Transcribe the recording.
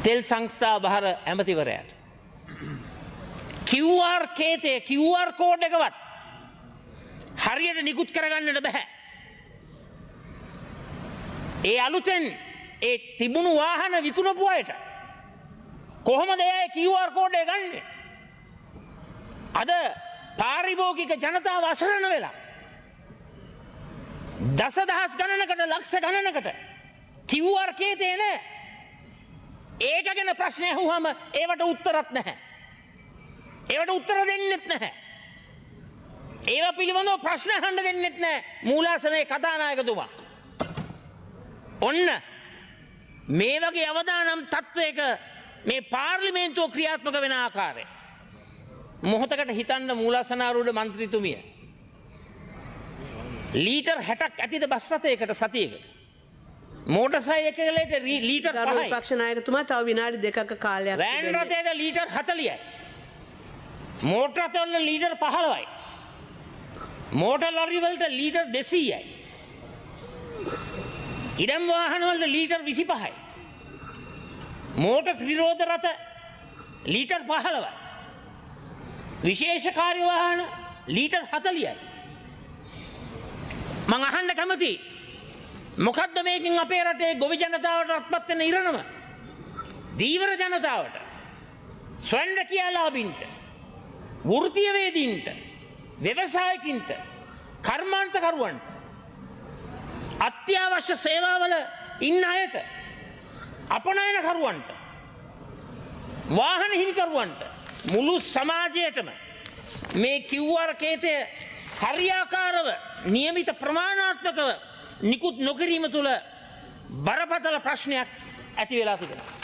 තෙල් සංස්ථා භාර ඇමතිවරයාට QR කේතේ QR code එකවත් හරියට නිකුත් කරගන්නට බෑ. ඒ අලුතෙන් ඒ තිබුණු වාහන විකුණපු අයට කොහොමද ඒ QR කෝඩ් එක ගන්නෙ? අද පාරිභෝගික ජනතාව අසරණ වෙලා දසදහස් ගණනකට ලක්ෂ ගණනකට QR කේතේ නෑ. ඒක ගැන ප්‍රශ්න අහුවම ඒවට උත්තරත් නැහැ. ඒවට උත්තර දෙන්නෙත් නැහැ. ඒව පිළිබඳව ප්‍රශ්න අහන්න දෙන්නෙත් නැහැ මූලාසනයේ කතානායකතුමා. ඔන්න මේ වගේ අවදානම් තත්වයක මේ පාර්ලිමේන්තුව ක්‍රියාත්මක වෙන ආකාරය මොහොතකට හිතන්න මූලාසනාරූඪ මන්ත්‍රීතුමිය ලීටර් 60ක් ඇතිද බස් රථයකට සතියකට? මෝටර් සයිකලයට ලීටර් 5යි. පක්ෂ නායකතුමා තව විනාඩි 2ක කාලයක් රෑන් රථයට ලීටර් 40යි. මෝටර් රථවල ලීටර් 15යි. මෝටර් ලොරි වලට ලීටර් 200යි. ඉඩම් වාහන වලට ලීටර් 25යි. මෝටර් ත්‍රිරෝද රථ ලීටර් 15යි. විශේෂ කාර්ය වාහන ලීටර් 40යි. මං අහන්න කැමතියි මොකද්ද මේකෙන් අපේ රටේ ගොවි ජනතාවට අත්පත් වෙන ඉරණම? දීවර ජනතාවට, ස්වයං රැකියාලාභීන්ට, වෘත්තීයවේදීන්ට, ව්‍යවසායකින්ට, කර්මාන්තකරුවන්ට, අත්‍යවශ්‍ය සේවාවල ඉන්න අයට, අපනයනකරුවන්ට, වාහන හිමිකරුවන්ට, මුළු සමාජයටම මේ QR කේතය හරියාකාරව නියමිත ප්‍රමාණාත්මකව නිකුත් නොකිරීම තුළ බරපතල ප්‍රශ්නයක් ඇති වෙලා තිබෙනවා.